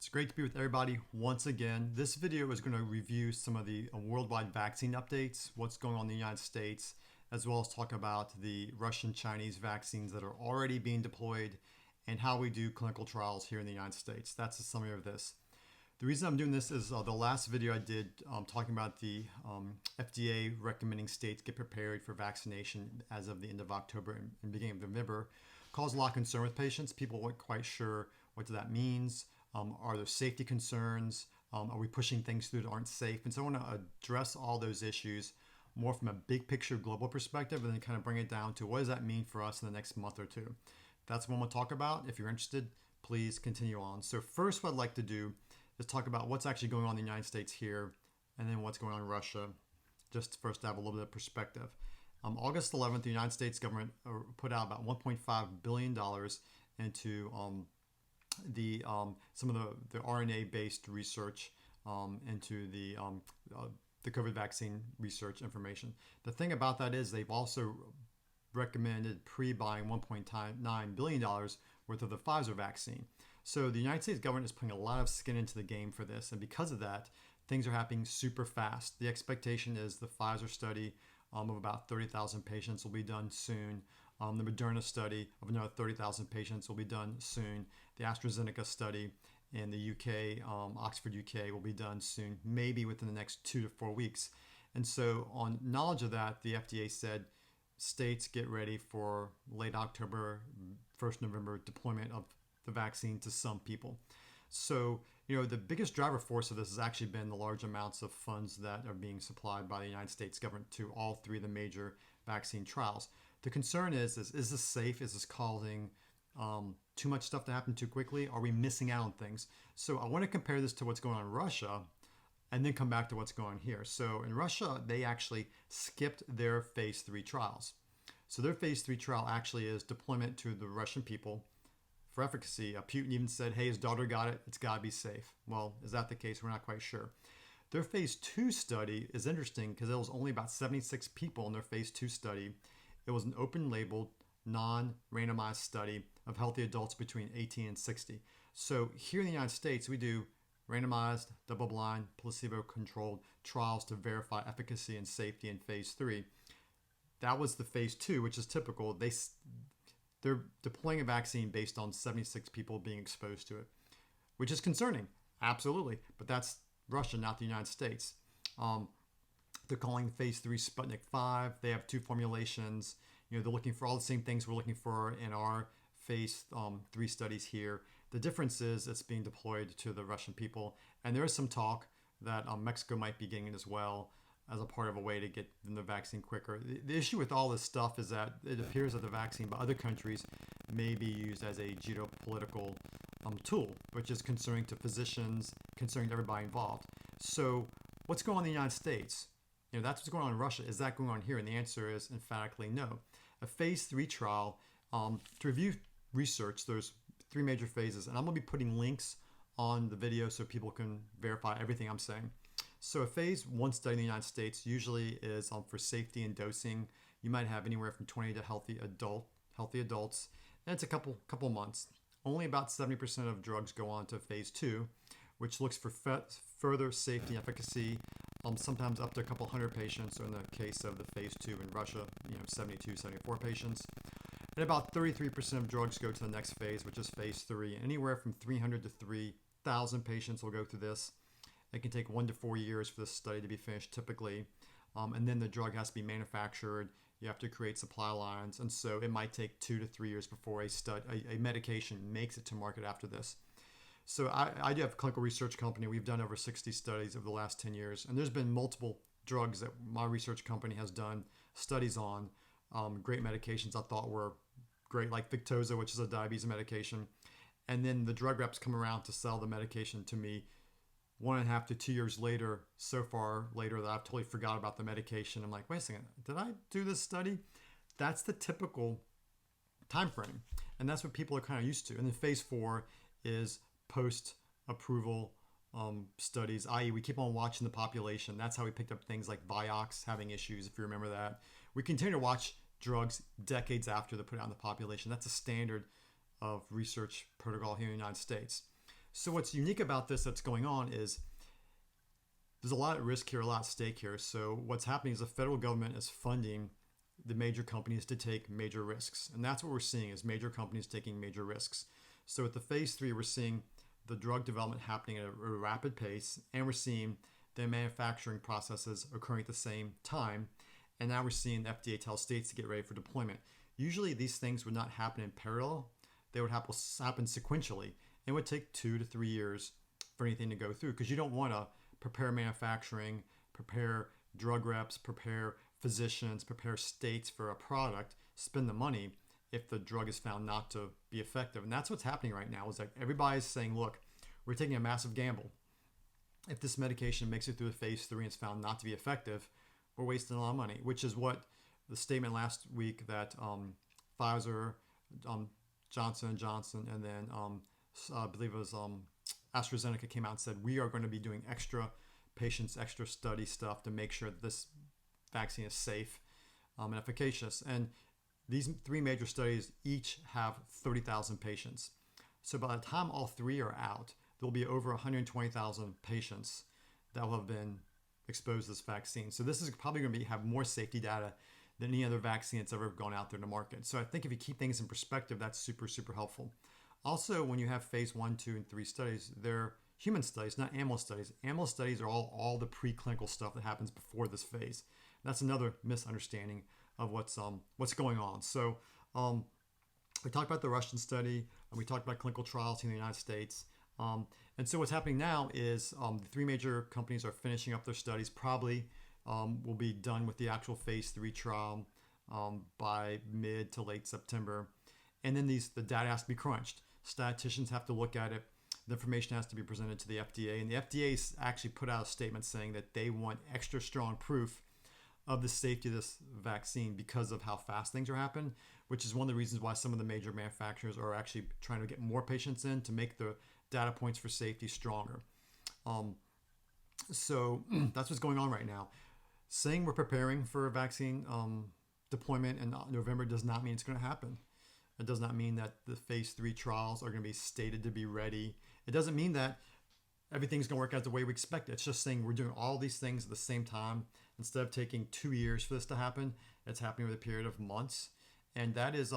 It's great to be with everybody once again. This video is going to review some of the worldwide vaccine updates, what's going on in the United States, as well as talk about the Russian-Chinese vaccines that are already being deployed and how we do clinical trials here in the United States. That's a summary of this. The reason I'm doing this is the last video I did talking about the FDA recommending states get prepared for vaccination as of the end of October and beginning of November caused a lot of concern with patients. People weren't quite sure what that means. Are there safety concerns? Are we pushing things through that aren't safe? And so I want to address all those issues more from a big picture global perspective and then kind of bring it down to what does that mean for us in the next month or two. That's what I'm going to talk about. If you're interested, please continue on. So first, what I'd like to do is talk about what's actually going on in the United States here and then what's going on in Russia, just first to have a little bit of perspective. August 11th, the United States government put out about $1.5 billion into some of the RNA-based research into the COVID vaccine research information. The thing about that is they've also recommended pre-buying $1.9 billion worth of the Pfizer vaccine. So the United States government is putting a lot of skin into the game for this, and because of that, things are happening super fast. The expectation is the Pfizer study of about 30,000 patients will be done soon. The Moderna study of another 30,000 patients will be done soon. The AstraZeneca study in the UK, Oxford, UK, will be done soon, maybe within the next 2 to 4 weeks. And so on knowledge of that, the FDA said states get ready for late October, 1st November deployment of the vaccine to some people. So, the biggest driver force of this has actually been the large amounts of funds that are being supplied by the United States government to all three of the major vaccine trials. The concern is this safe? Is this causing too much stuff to happen too quickly? Are we missing out on things? So I want to compare this to what's going on in Russia and then come back to what's going on here. So in Russia, they actually skipped their phase 3 trials. So their phase 3 trial actually is deployment to the Russian people for efficacy. Putin even said, hey, his daughter got it. It's got to be safe. Well, is that the case? We're not quite sure. Their phase 2 study is interesting because there was only about 76 people in their phase 2 study. It was an open-labeled, non-randomized study of healthy adults between 18 and 60. So here in the United States, we do randomized, double-blind, placebo-controlled trials to verify efficacy and safety in phase 3. That was the phase 2, which is typical. They're deploying a vaccine based on 76 people being exposed to it, which is concerning, absolutely. But that's Russia, not the United States. They're calling phase 3 Sputnik 5. They have 2 formulations. They're looking for all the same things we're looking for in our phase 3 studies here. The difference is it's being deployed to the Russian people. And there is some talk that Mexico might be getting it as well as a part of a way to get them the vaccine quicker. The issue with all this stuff is that it appears that the vaccine by other countries may be used as a geopolitical tool, which is concerning to physicians, concerning to everybody involved. So what's going on in the United States? That's what's going on in Russia. Is that going on here? And the answer is emphatically no. A phase 3 trial, to review research, there's 3 major phases. And I'm going to be putting links on the video so people can verify everything I'm saying. So a phase 1 study in the United States usually is for safety and dosing. You might have anywhere from 20 to healthy adults. And it's a couple months. Only about 70% of drugs go on to phase 2, which looks for further safety and efficacy, sometimes up to a couple hundred patients, or in the case of the phase 2 in Russia, 72, 74 patients. And about 33% of drugs go to the next phase, which is phase 3. And anywhere from 300 to 3,000 patients will go through this. It can take 1 to 4 years for this study to be finished typically. And then the drug has to be manufactured. You have to create supply lines. And so it might take 2 to 3 years before a medication makes it to market after this. So I do have a clinical research company. We've done over 60 studies over the last 10 years. And there's been multiple drugs that my research company has done studies on. Great medications I thought were great, like Victoza, which is a diabetes medication. And then the drug reps come around to sell the medication to me 1.5 to 2 years later, so far later that I've totally forgot about the medication. I'm like, wait a second, did I do this study? That's the typical time frame. And that's what people are kind of used to. And then phase 4 is post-approval studies, i.e. we keep on watching the population. That's how we picked up things like Vioxx having issues, if you remember that. We continue to watch drugs decades after they're put out in the population. That's a standard of research protocol here in the United States. So what's unique about this that's going on is there's a lot at risk here, a lot at stake here. So what's happening is the federal government is funding the major companies to take major risks. And that's what we're seeing is major companies taking major risks. So at the phase 3, we're seeing the drug development happening at a rapid pace, and we're seeing the manufacturing processes occurring at the same time. And now we're seeing the FDA tell states to get ready for deployment. Usually these things would not happen in parallel. They would happen sequentially. It would take 2 to 3 years for anything to go through, because you don't want to prepare manufacturing, prepare drug reps, prepare physicians, prepare states for a product, spend the money if the drug is found not to be effective. And that's what's happening right now is like everybody's saying, look, we're taking a massive gamble. If this medication makes it through the phase 3 and it's found not to be effective, we're wasting a lot of money, which is what the statement last week that Pfizer, Johnson & Johnson, and then I believe it was AstraZeneca came out and said, we are going to be doing extra patients, extra study stuff to make sure that this vaccine is safe and efficacious. And these 3 major studies each have 30,000 patients. So by the time all 3 are out, there'll be over 120,000 patients that will have been exposed to this vaccine. So this is probably going to have more safety data than any other vaccine that's ever gone out there in the market. So I think if you keep things in perspective, that's super, super helpful. Also, when you have phase 1, 2, and 3 studies, they're human studies, not animal studies. Animal studies are all the preclinical stuff that happens before this phase. That's another misunderstanding of what's going on. So we talked about the Russian study, and we talked about clinical trials in the United States. And so what's happening now is the 3 major companies are finishing up their studies. Probably will be done with the actual phase 3 trial by mid to late September. And then the data has to be crunched. Statisticians have to look at it. The information has to be presented to the FDA. And the FDA actually put out a statement saying that they want extra strong proof of the safety of this vaccine because of how fast things are happening, which is one of the reasons why some of the major manufacturers are actually trying to get more patients in to make the data points for safety stronger. So that's what's going on right now. Saying we're preparing for a vaccine deployment in November does not mean it's going to happen. It does not mean that the phase 3 trials are going to be stated to be ready. It doesn't mean that everything's going to work out the way we expect it. It's just saying we're doing all these things at the same time. Instead of taking 2 years for this to happen, it's happening with a period of months. And that is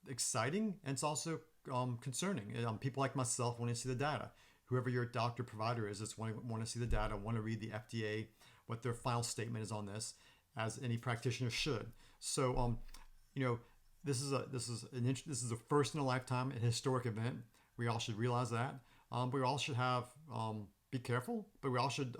exciting, and it's also concerning. People like myself want to see the data. Whoever your doctor provider is, just want to see the data, want to read the FDA, what their final statement is on this, as any practitioner should. So, this is a first in a lifetime, a historic event. We all should realize that. We all should be careful, but we all should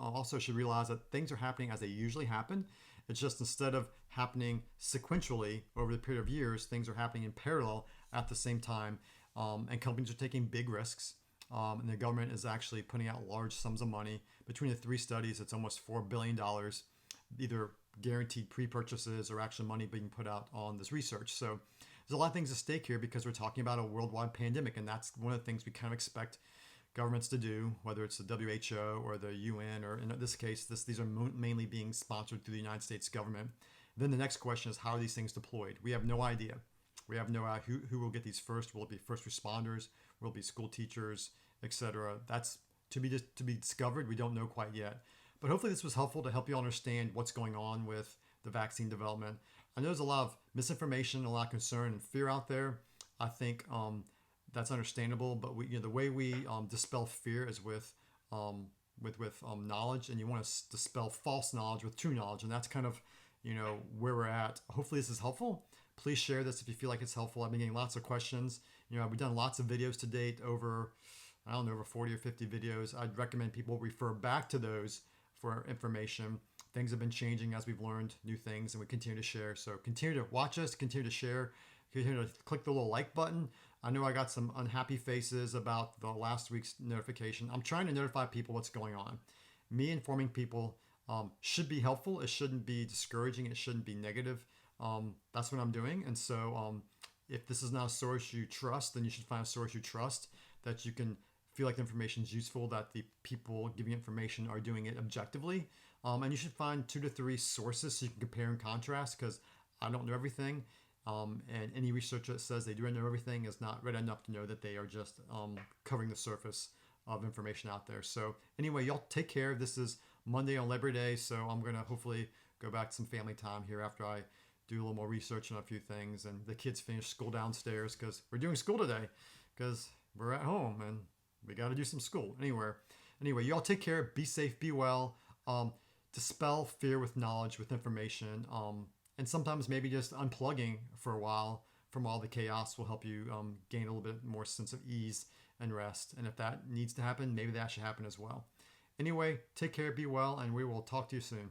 realize that things are happening as they usually happen. It's just instead of happening sequentially over the period of years, things are happening in parallel at the same time, and companies are taking big risks. And the government is actually putting out large sums of money. Between the 3 studies, it's almost $4 billion, either guaranteed pre-purchases or actual money being put out on this research. So there's a lot of things at stake here because we're talking about a worldwide pandemic, and that's one of the things we kind of expect governments to do, whether it's the WHO or the UN, or in this case, these are mainly being sponsored through the United States government. Then the next question is, how are these things deployed? We have no idea. We have no idea who will get these first. Will it be first responders? Will it be school teachers, etc.? That's to be discovered. We don't know quite yet. But hopefully this was helpful to help you understand what's going on with the vaccine development. I know there's a lot of misinformation, a lot of concern and fear out there. I think that's understandable, but the way we dispel fear is with knowledge, and you want to dispel false knowledge with true knowledge, and that's kind of where we're at. Hopefully this is helpful. Please share this if you feel like it's helpful. I've been getting lots of questions. We've done lots of videos to date, over 40 or 50 videos. I'd recommend people refer back to those for information. Things have been changing as we've learned new things, and we continue to share. So continue to watch us, continue to share, continue to click the little like button. I know I got some unhappy faces about the last week's notification. I'm trying to notify people what's going on. Me informing people should be helpful. It shouldn't be discouraging. It shouldn't be negative. That's what I'm doing. And so if this is not a source you trust, then you should find a source you trust, that you can feel like the information is useful, that the people giving information are doing it objectively. And you should find 2 to 3 sources so you can compare and contrast, because I don't know everything. And any researcher that says they do know everything is not read enough to know that they are just covering the surface of information out there. So anyway, y'all take care. This is Monday on Labor Day, so I'm gonna hopefully go back to some family time here after I do a little more research on a few things, and the kids finish school downstairs because we're doing school today because we're at home and we got to do some school anyway. Y'all take care, be safe, be well. Dispel fear with knowledge, with information, and sometimes maybe just unplugging for a while from all the chaos will help you gain a little bit more sense of ease and rest. And if that needs to happen, maybe that should happen as well. Anyway, take care, be well, and we will talk to you soon.